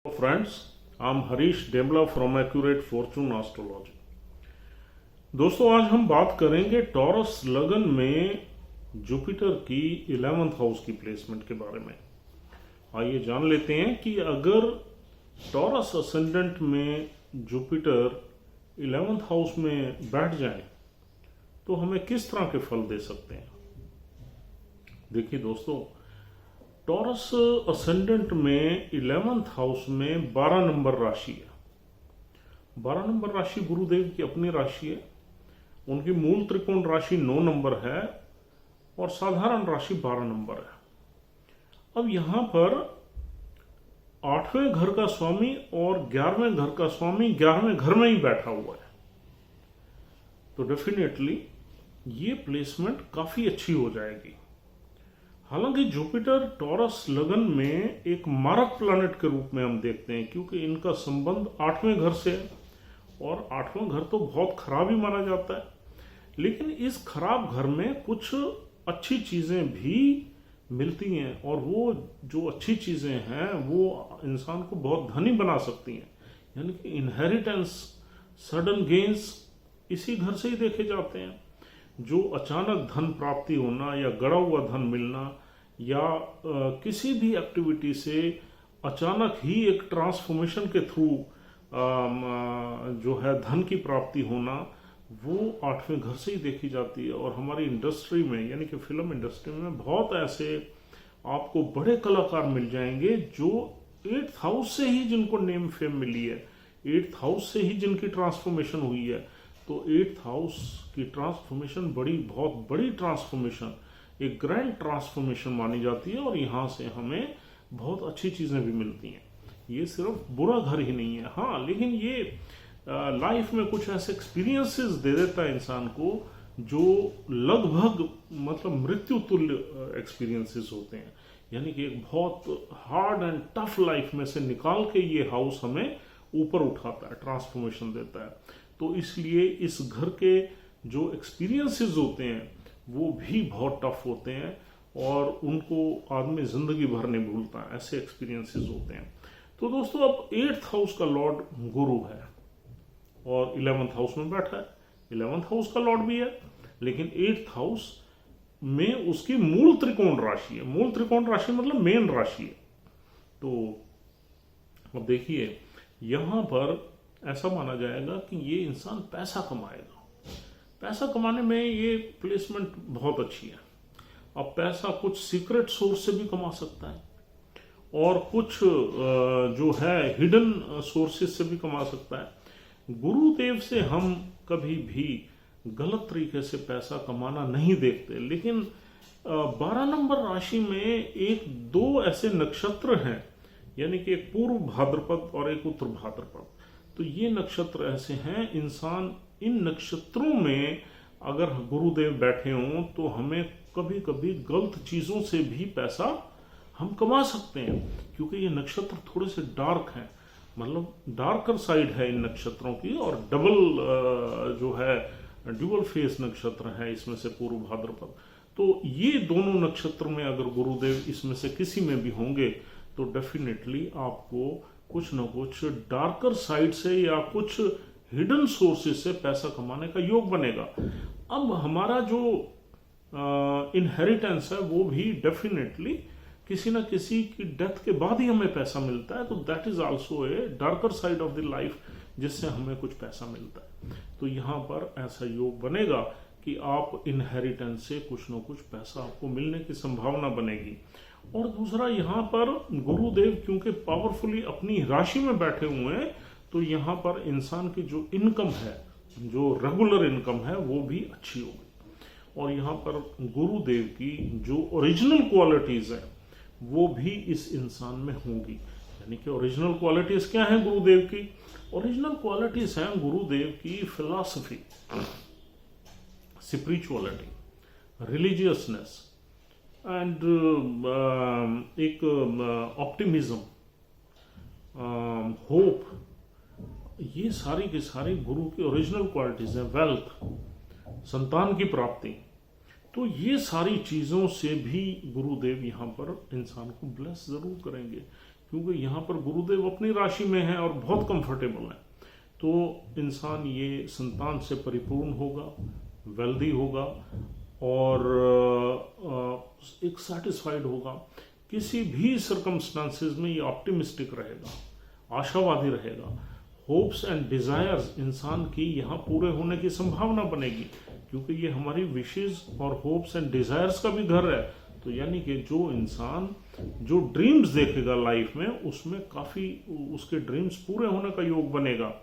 Friends, I'm Harish Demla from Accurate Fortune Astrology. दोस्तों आज हम बात करेंगे टॉरस लगन में जुपिटर की 11th हाउस की प्लेसमेंट के बारे में। आइए जान लेते हैं कि अगर टॉरस असेंडेंट में जुपिटर 11th हाउस में बैठ जाए तो हमें किस तरह के फल दे सकते हैं। देखिए दोस्तों, टॉरस असेंडेंट में 11th हाउस में 12 नंबर राशि है। 12 नंबर राशि गुरुदेव की अपनी राशि है। उनकी मूल त्रिकोण राशि 9 नंबर है और साधारण राशि 12 नंबर है। अब यहां पर 8वें घर का स्वामी और 11वें घर का स्वामी 11वें घर में ही बैठा हुआ है, तो डेफिनेटली ये प्लेसमेंट काफी अच्छी हो जाएगी। हालांकि जुपिटर टॉरस लगन में एक मारक प्लैनेट के रूप में हम देखते हैं, क्योंकि इनका संबंध 8वें घर से है और 8वां घर तो बहुत खराब ही माना जाता है। लेकिन इस खराब घर में कुछ अच्छी चीजें भी मिलती हैं और वो जो अच्छी चीजें हैं वो इंसान को बहुत धनी बना सकती हैं। यानी कि इनहेरिटेंस, सडन गेन्स इसी घर से ही देखे जाते हैं। जो अचानक धन प्राप्ति होना या गड़ा हुआ धन मिलना या किसी भी एक्टिविटी से अचानक ही एक ट्रांसफॉर्मेशन के थ्रू जो है धन की प्राप्ति होना, वो 8वें घर से ही देखी जाती है। और हमारी इंडस्ट्री में यानी कि फिल्म इंडस्ट्री में बहुत ऐसे आपको बड़े कलाकार मिल जाएंगे जो 8th हाउस से ही जिनको नेम फेम मिली है, 8th हाउस से ही जिनकी ट्रांसफॉर्मेशन हुई है। तो 8th हाउस की ट्रांसफॉर्मेशन बहुत बड़ी ट्रांसफॉर्मेशन, एक ग्रैंड ट्रांसफॉर्मेशन मानी जाती है और यहाँ से हमें बहुत अच्छी चीजें भी मिलती हैं। ये सिर्फ बुरा घर ही नहीं है, हाँ, लेकिन ये लाइफ में कुछ ऐसे एक्सपीरियंसेस दे देता है इंसान को जो लगभग मतलब मृत्यु तुल्य एक्सपीरियंसेस होते हैं। यानी कि एक बहुत हार्ड एंड टफ लाइफ में से निकाल के ये हाउस हमें ऊपर उठाता है, ट्रांसफॉर्मेशन देता है। तो इसलिए इस घर के जो एक्सपीरियंसेस होते हैं वो भी बहुत टफ होते हैं और उनको आदमी जिंदगी भर नहीं भूलता, ऐसे एक्सपीरियंसेस होते हैं। तो दोस्तों, अब 8th हाउस का लॉर्ड गुरु है और 11th हाउस में बैठा है। 11th हाउस का लॉर्ड भी है, लेकिन 8th हाउस में उसकी मूल त्रिकोण राशि है। मूल त्रिकोण राशि मतलब मेन राशि है। तो अब देखिए, यहां पर ऐसा माना जाएगा कि ये इंसान पैसा कमाएगा। पैसा कमाने में ये प्लेसमेंट बहुत अच्छी है। अब पैसा कुछ सीक्रेट सोर्स से भी कमा सकता है और कुछ जो है हिडन सोर्सेस से भी कमा सकता है। गुरुदेव से हम कभी भी गलत तरीके से पैसा कमाना नहीं देखते, लेकिन 12 नंबर राशि में एक दो ऐसे नक्षत्र हैं, यानी कि एक पूर्व भाद्रपद और एक उत्तर भाद्रपद। तो ये नक्षत्र ऐसे हैं, इंसान इन नक्षत्रों में अगर गुरुदेव बैठे हों तो हमें कभी कभी गलत चीजों से भी पैसा हम कमा सकते हैं, क्योंकि ये नक्षत्र थोड़े से डार्क हैं, मतलब डार्कर साइड है इन नक्षत्रों की। और डबल जो है ड्यूअल फेस नक्षत्र है इसमें से पूर्व भाद्रपद। तो ये दोनों नक्षत्र में अगर गुरुदेव इसमें से किसी में भी होंगे तो डेफिनेटली आपको कुछ न कुछ डार्कर साइड से या कुछ हिडन सोर्सेस से पैसा कमाने का योग बनेगा। अब हमारा जो इनहेरिटेंस है वो भी डेफिनेटली किसी न किसी की डेथ के बाद ही हमें पैसा मिलता है, तो that is also a darker side of the life जिससे हमें कुछ पैसा मिलता है। तो यहाँ पर ऐसा योग बनेगा कि आप इनहेरिटेंस से कुछ न कुछ पैसा आपको मिलने की संभावना बनेगी। और दूसरा, यहाँ पर गुरुदेव क्योंकि पावरफुली अपनी राशि में बैठे हुए हैं, तो यहाँ पर इंसान की जो इनकम है, जो रेगुलर इनकम है, वो भी अच्छी होगी। और यहाँ पर गुरुदेव की जो ओरिजिनल क्वालिटीज है वो भी इस इंसान में होंगी। यानी कि ओरिजिनल क्वालिटीज क्या है गुरुदेव की? ओरिजिनल क्वालिटीज हैं गुरुदेव की फिलॉसफी, स्पिरिचुअलिटी, रिलीजियसनेस एंड एक ऑप्टिमिज्म, होप। ये सारी की सारी गुरु की ओरिजिनल क्वालिटीज हैं। वेल्थ, संतान की प्राप्ति, तो ये सारी चीजों से भी गुरुदेव यहाँ पर इंसान को ब्लेस जरूर करेंगे। क्योंकि यहाँ पर गुरुदेव अपनी राशि में है और बहुत कंफर्टेबल है। तो इंसान ये संतान से परिपूर्ण होगा, वेल्दी होगा और एक सेटिस्फाइड होगा। किसी भी सर्कमस्टांसेस में ये ऑप्टिमिस्टिक रहेगा, आशावादी रहेगा। होप्स एंड डिजायर्स इंसान की यहाँ पूरे होने की संभावना बनेगी, क्योंकि ये हमारी विशेज और होप्स एंड डिजायर्स का भी घर है। तो यानी कि जो इंसान जो ड्रीम्स देखेगा लाइफ में, उसमें काफी उसके ड्रीम्स पूरे होने का योग बनेगा।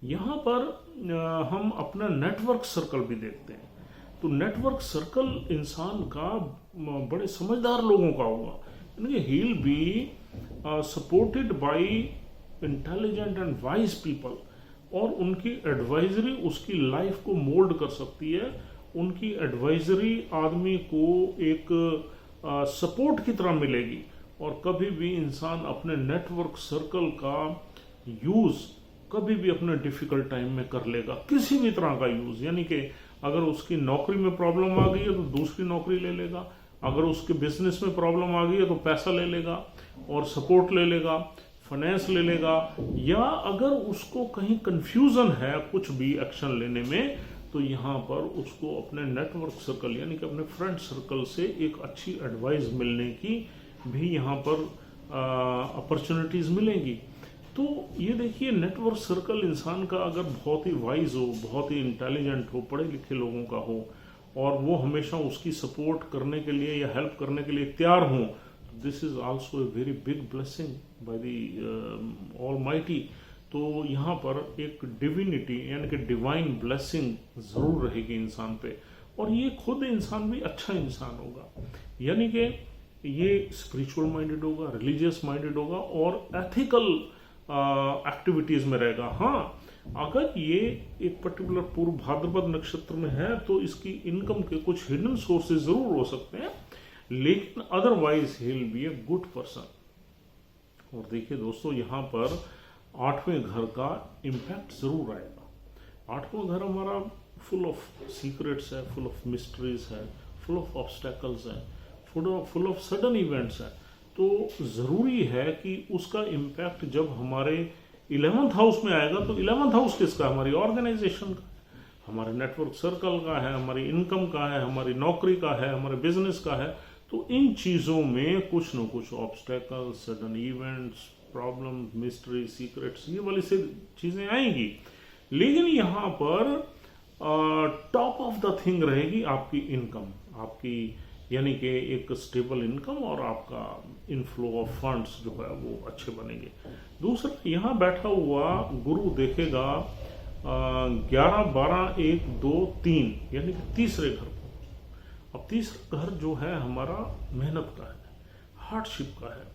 यहाँ पर हम अपना नेटवर्क सर्कल भी देखते हैं। तो नेटवर्क सर्कल इंसान का बड़े समझदार लोगों का होगा, यानी he will be supported by intelligent and wise people, और उनकी एडवाइजरी उसकी लाइफ को मोल्ड कर सकती है। उनकी एडवाइजरी आदमी को एक सपोर्ट की तरह मिलेगी। और कभी भी इंसान अपने नेटवर्क सर्कल का यूज कभी भी अपने डिफिकल्ट टाइम में कर लेगा, किसी भी तरह का यूज। यानी कि अगर उसकी नौकरी में प्रॉब्लम आ गई है तो दूसरी नौकरी ले लेगा, अगर उसके बिजनेस में प्रॉब्लम आ गई है तो पैसा ले लेगा और सपोर्ट ले लेगा, फाइनेंस ले लेगा, या अगर उसको कहीं कंफ्यूजन है कुछ भी एक्शन लेने में, तो यहाँ पर उसको अपने नेटवर्क सर्कल यानी कि अपने फ्रेंड सर्कल से एक अच्छी एडवाइस मिलने की भी यहाँ पर अपॉर्चुनिटीज मिलेंगी। तो ये देखिए, नेटवर्क सर्कल इंसान का अगर बहुत ही वाइज हो, बहुत ही इंटेलिजेंट हो, पढ़े लिखे लोगों का हो, और वो हमेशा उसकी सपोर्ट करने के लिए या हेल्प करने के लिए तैयार हों, this is also a very big blessing by the almighty. तो यहाँ पर एक डिविनिटी यानी कि डिवाइन ब्लेसिंग जरूर रहेगी इंसान पे, और ये खुद इंसान भी अच्छा इंसान होगा, यानी कि ये स्पिरिचुअल माइंडेड होगा, रिलीजियस माइंडेड होगा और एथिकल एक्टिविटीज में रहेगा। हाँ, अगर ये एक पर्टिकुलर पूर्व भाद्रपद नक्षत्र में है तो इसकी इनकम के कुछ हिडन सोर्सेज जरूर हो सकते हैं, लेकिन otherwise he will be a good person. और देखिए दोस्तों, यहाँ पर 8वें घर का इम्पैक्ट जरूर आएगा। 8वां घर हमारा फुल ऑफ सीक्रेट्स है, फुल ऑफ मिस्ट्रीज है, फुल ऑफ ऑब्स्टेकल्स है, फुल ऑफ सडन इवेंट्स है। तो जरूरी है कि उसका इम्पैक्ट जब हमारे 11th हाउस में आएगा, तो 11th हाउस किसका? हमारी ऑर्गेनाइजेशन का, हमारे नेटवर्क सर्कल का है, हमारी इनकम का है, हमारी नौकरी का है, हमारे बिजनेस का है। तो इन चीजों में कुछ न कुछ obstacles, sudden events, problem, mystery, secrets, ये वाली से चीजें आएंगी। लेकिन यहाँ पर टॉप ऑफ द थिंग रहेगी आपकी इनकम, आपकी यानी कि एक स्टेबल इनकम, और आपका इनफ्लो ऑफ फंड्स जो है वो अच्छे बनेंगे। दूसरा, यहाँ बैठा हुआ गुरु देखेगा 11, 12, 1, 2, 3 यानी कि तीसरे घर को। अब तीसरा घर जो है हमारा मेहनत का है, हार्डशिप का है।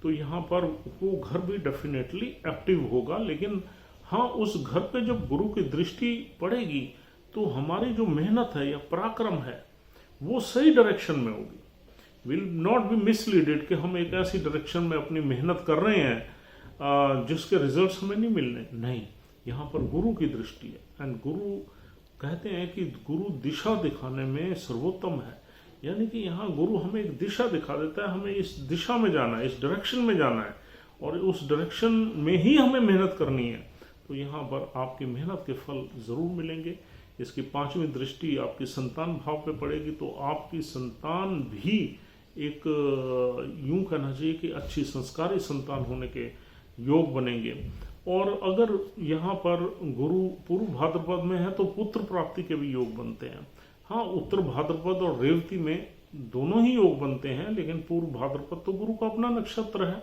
तो यहाँ पर वो घर भी डेफिनेटली एक्टिव होगा, लेकिन हाँ, उस घर पे जब गुरु की दृष्टि पड़ेगी तो हमारी जो मेहनत है या पराक्रम है वो सही डायरेक्शन में होगी। विल नॉट बी मिसलीडेड कि हम एक ऐसी डायरेक्शन में अपनी मेहनत कर रहे हैं जिसके रिजल्ट्स हमें नहीं मिलने। नहीं, यहाँ पर गुरु की दृष्टि है। एंड गुरु कहते हैं कि गुरु दिशा दिखाने में सर्वोत्तम है, यानी कि यहाँ गुरु हमें एक दिशा दिखा देता है, हमें इस दिशा में जाना है, इस डायरेक्शन में जाना है, और उस डायरेक्शन में ही हमें मेहनत करनी है। तो यहाँ पर आपकी मेहनत के फल जरूर मिलेंगे। इसकी 5वीं दृष्टि आपकी संतान भाव पे पड़ेगी, तो आपकी संतान भी एक यूं कहना चाहिए कि अच्छी संस्कारी संतान होने के योग बनेंगे। और अगर यहाँ पर गुरु पूर्व भाद्रपद में है तो पुत्र प्राप्ति के भी योग बनते हैं। हाँ, उत्तर भाद्रपद और रेवती में दोनों ही योग बनते हैं, लेकिन पूर्व भाद्रपद तो गुरु का अपना नक्षत्र है,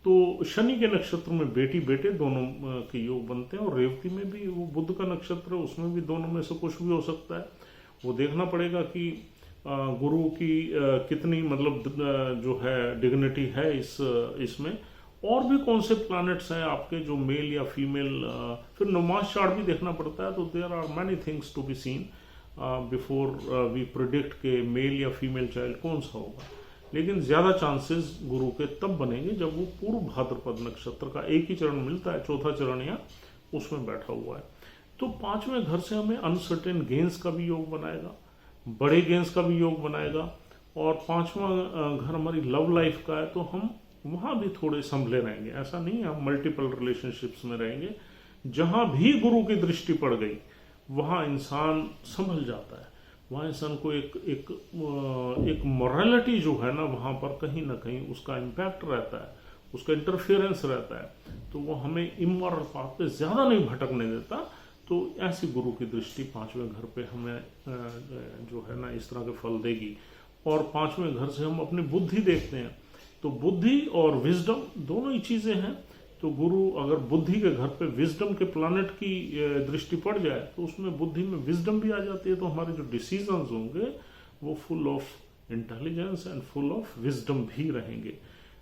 तो शनि के नक्षत्र में बेटी बेटे दोनों के योग बनते हैं। और रेवती में भी वो बुध का नक्षत्र है, उसमें भी दोनों में से कुछ भी हो सकता है। वो देखना पड़ेगा कि गुरु की कितनी मतलब जो है डिग्निटी है इसमें, और भी कौन से प्लैनेट्स हैं आपके जो मेल या फीमेल। फिर नमाज चार्ट भी देखना पड़ता है। तो there are many things to be seen before we predict के मेल या फीमेल चाइल्ड कौन सा होगा। लेकिन ज्यादा चांसेस गुरु के तब बनेंगे जब वो पूर्व भाद्रपद नक्षत्र का एक ही चरण मिलता है, चौथा चरण या उसमें बैठा हुआ है। तो 5वें घर से हमें अनसर्टेन गेन्स का भी योग बनाएगा, बड़े गेन्स का भी योग बनाएगा। और 5वां घर हमारी लव लाइफ का है, तो हम वहाँ भी थोड़े संभले रहेंगे। ऐसा नहीं हम मल्टीपल रिलेशनशिप्स में रहेंगे, जहाँ भी गुरु की दृष्टि पड़ गई वहाँ इंसान संभल जाता है। वहाँ इंसान को एक मोरालिटी जो है ना, वहाँ पर कहीं ना कहीं उसका इम्पैक्ट रहता है, उसका इंटरफेरेंस रहता है, तो वो हमें इमोरल पाथ पे ज़्यादा नहीं भटकने देता। तो ऐसी गुरु की दृष्टि पांचवें घर पे हमें जो है ना इस तरह के फल देगी। और पांचवें घर से हम अपनी बुद्धि देखते हैं, तो बुद्धि और विजडम दोनों ही चीज़ें हैं। तो गुरु अगर बुद्धि के घर पे विजडम के प्लानट की दृष्टि पड़ जाए तो उसमें बुद्धि में विजडम भी आ जाती है, तो हमारे जो डिसीजंस होंगे वो full of intelligence and full of wisdom भी रहेंगे।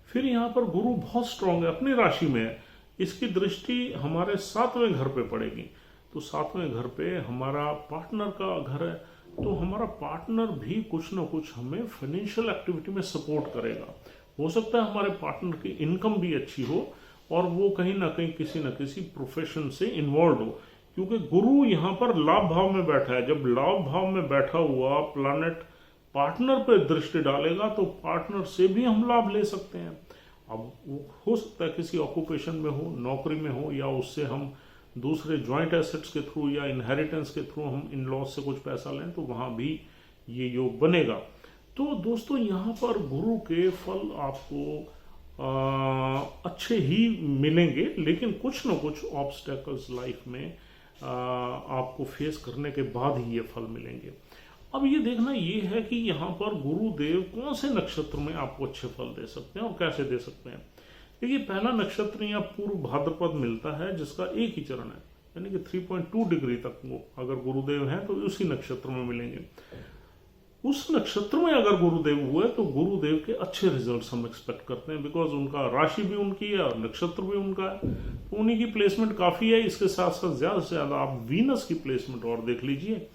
फिर यहाँ पर गुरु बहुत स्ट्रांग है, अपनी राशि में है, इसकी दृष्टि हमारे सातवें घर पे पड़ेगी। तो सातवें घर पे हमारा पार्टनर का घर है, तो हमारा पार्टनर भी कुछ ना कुछ हमें फाइनेंशियल एक्टिविटी में सपोर्ट करेगा। हो सकता है हमारे पार्टनर की इनकम भी अच्छी हो और वो कहीं ना कहीं किसी न किसी प्रोफेशन से इन्वॉल्व हो, क्योंकि गुरु यहाँ पर लाभ भाव में बैठा है। जब लाभ भाव में बैठा हुआ प्लैनेट पार्टनर पर दृष्टि डालेगा तो पार्टनर से भी हम लाभ ले सकते हैं। अब वो हो सकता है किसी ऑक्यूपेशन में हो, नौकरी में हो, या उससे हम दूसरे ज्वाइंट एसेट्स के थ्रू या इनहेरिटेंस के थ्रू हम इन लॉज से कुछ पैसा लें, तो वहाँ भी ये योग बनेगा। तो दोस्तों यहाँ पर गुरु के फल आपको अच्छे ही मिलेंगे, लेकिन कुछ ना कुछ ऑब्स्टेकल्स लाइफ में आपको फेस करने के बाद ही ये फल मिलेंगे। अब ये देखना ये है कि यहाँ पर गुरुदेव कौन से नक्षत्र में आपको अच्छे फल दे सकते हैं और कैसे दे सकते हैं। देखिए, पहला नक्षत्र या पूर्व भाद्रपद मिलता है, जिसका एक ही चरण है, यानी कि 3.2 डिग्री तक वो अगर गुरुदेव हैं तो उसी नक्षत्र में मिलेंगे। उस नक्षत्र में अगर गुरुदेव हुए तो गुरुदेव के अच्छे रिजल्ट्स हम एक्सपेक्ट करते हैं, बिकॉज उनका राशि भी उनकी है और नक्षत्र भी उनका है, तो उन्हीं की प्लेसमेंट काफ़ी है। इसके साथ साथ ज़्यादा से ज़्यादा आप वीनस की प्लेसमेंट और देख लीजिए।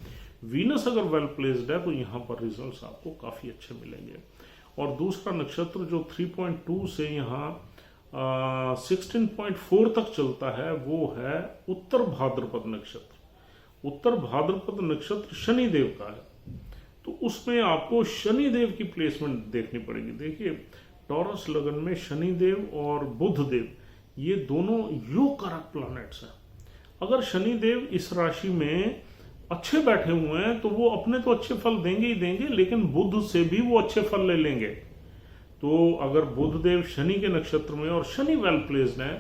वीनस अगर वेल प्लेस्ड है तो यहाँ पर रिजल्ट्स आपको काफ़ी अच्छे मिलेंगे। और दूसरा नक्षत्र जो 3.2 से यहाँ 16.4 तक चलता है वो है उत्तर भाद्रपद नक्षत्र। उत्तर भाद्रपद नक्षत्र शनिदेव का है, तो उसमें आपको शनिदेव की प्लेसमेंट देखनी पड़ेगी। देखिए, टॉरस लगन में शनिदेव और बुधदेव ये दोनों योग कारक प्लैनेट्स हैं। अगर शनिदेव इस राशि में अच्छे बैठे हुए हैं तो वो अपने तो अच्छे फल देंगे ही देंगे, लेकिन बुध से भी वो अच्छे फल ले लेंगे। तो अगर बुधदेव शनि के नक्षत्र में और शनि वेल प्लेस्ड है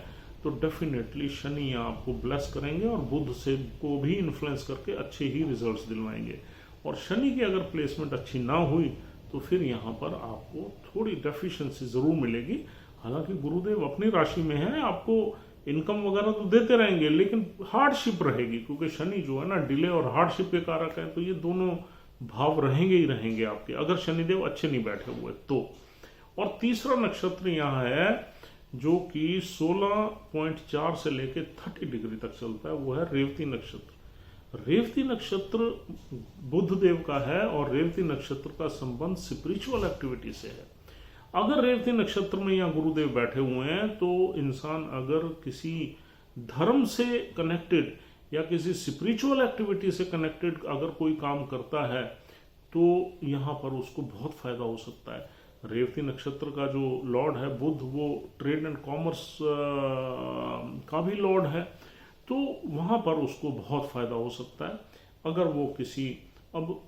तो डेफिनेटली शनि आपको ब्लेस करेंगे और बुध से को भी इन्फ्लुएंस करके अच्छे ही रिजल्ट्स दिलवाएंगे। और शनि की अगर प्लेसमेंट अच्छी ना हुई तो फिर यहाँ पर आपको थोड़ी डेफिशिएंसी जरूर मिलेगी। हालांकि गुरुदेव अपनी राशि में है, आपको इनकम वगैरह तो देते रहेंगे, लेकिन हार्डशिप रहेगी, क्योंकि शनि जो है ना डिले और हार्डशिप के कारक है, तो ये दोनों भाव रहेंगे ही रहेंगे आपके, अगर शनिदेव अच्छे नहीं बैठे हुए तो। और तीसरा नक्षत्र यहाँ है जो कि 16.4 से लेके 30 डिग्री तक चलता है, वो है रेवती नक्षत्र। रेवती नक्षत्र बुध देव का है और रेवती नक्षत्र का संबंध स्पिरिचुअल एक्टिविटी से है। अगर रेवती नक्षत्र में यहाँ गुरुदेव बैठे हुए हैं तो इंसान अगर किसी धर्म से कनेक्टेड या किसी स्पिरिचुअल एक्टिविटी से कनेक्टेड अगर कोई काम करता है तो यहाँ पर उसको बहुत फायदा हो सकता है। रेवती नक्षत्र का जो लॉर्ड है बुध, वो ट्रेड एंड कॉमर्स का भी लॉर्ड है, तो वहाँ पर उसको बहुत फायदा हो सकता है अगर वो किसी, अब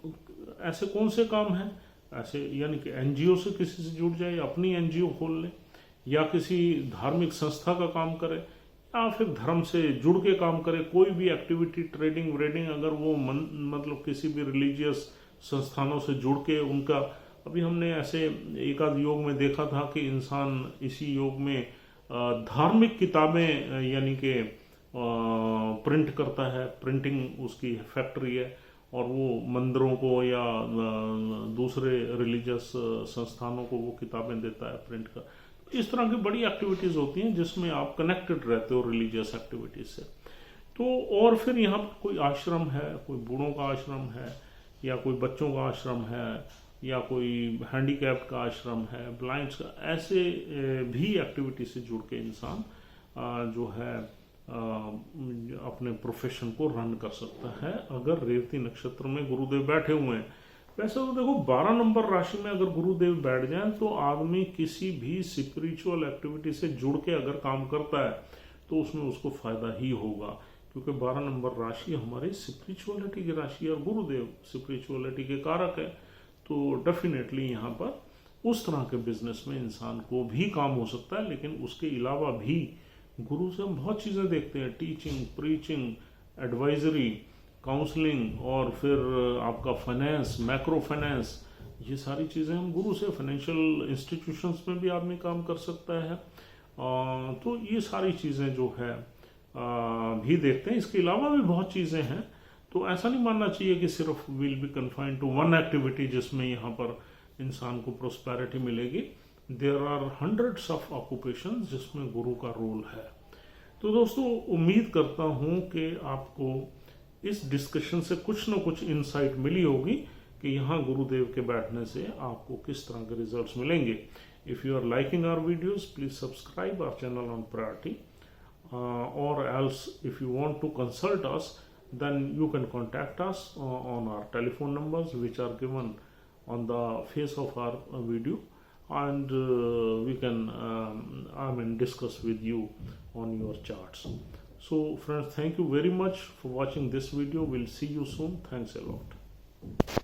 ऐसे कौन से काम हैं ऐसे, यानी कि एनजीओ से किसी से जुड़ जाए, अपनी एनजीओ खोल ले, या किसी धार्मिक संस्था का काम करे, या फिर धर्म से जुड़ के काम करे, कोई भी एक्टिविटी ट्रेडिंग व्रेडिंग अगर वो मतलब किसी भी रिलीजियस संस्थानों से जुड़ के उनका, अभी हमने ऐसे एक आध योग में देखा था कि इंसान इसी योग में धार्मिक किताबें यानी कि प्रिंट करता है, प्रिंटिंग उसकी फैक्ट्री है, और वो मंदिरों को या दूसरे रिलीजियस संस्थानों को वो किताबें देता है प्रिंट कर। इस तरह की बड़ी एक्टिविटीज़ होती हैं जिसमें आप कनेक्टेड रहते हो रिलीजियस एक्टिविटीज से। तो और फिर यहाँ पर कोई आश्रम है, कोई बूढ़ों का आश्रम है, या कोई बच्चों का आश्रम है, या कोई हैंडीकैप्ड का आश्रम है, ब्लाइंड्स का, ऐसे भी एक्टिविटी से जुड़ के इंसान जो है अपने प्रोफेशन को रन कर सकता है अगर रेवती नक्षत्र में गुरुदेव बैठे हुए हैं। वैसे तो देखो 12 नंबर राशि में अगर गुरुदेव बैठ जाएं तो आदमी किसी भी स्पिरिचुअल एक्टिविटी से जुड़ के अगर काम करता है तो उसमें उसको फायदा ही होगा, क्योंकि 12 नंबर राशि हमारी स्पिरिचुअलिटी की राशि है और गुरुदेव स्पिरिचुअलिटी के कारक है। तो डेफिनेटली यहाँ पर उस तरह के बिजनेस में इंसान को भी काम हो सकता है, लेकिन उसके अलावा भी गुरु से हम बहुत चीज़ें देखते हैं, टीचिंग, प्रीचिंग, एडवाइजरी, काउंसलिंग, और फिर आपका फाइनेंस, मैक्रो फाइनेंस, ये सारी चीज़ें हम गुरु से, फाइनेंशियल इंस्टीट्यूशंस में भी आदमी काम कर सकता है। तो ये सारी चीज़ें जो है भी देखते हैं। इसके अलावा भी बहुत चीज़ें हैं, तो ऐसा नहीं मानना चाहिए कि सिर्फ will be confined to one activity जिसमें यहाँ पर इंसान को प्रोस्पेरिटी मिलेगी। There are hundreds of occupation जिसमें गुरु का रोल है। तो दोस्तों, उम्मीद करता हूँ कि आपको इस डिस्कशन से कुछ न कुछ इंसाइट मिली होगी कि यहाँ गुरुदेव के बैठने से आपको किस तरह के रिजल्ट्स मिलेंगे। If you are liking our videos, please subscribe our channel on priority, or else if you want to consult us, then you can contact us on our telephone numbers which are given on the face of our video, and we can discuss with you on your charts. So friends, thank you very much for watching this video. We'll see you soon. Thanks a lot.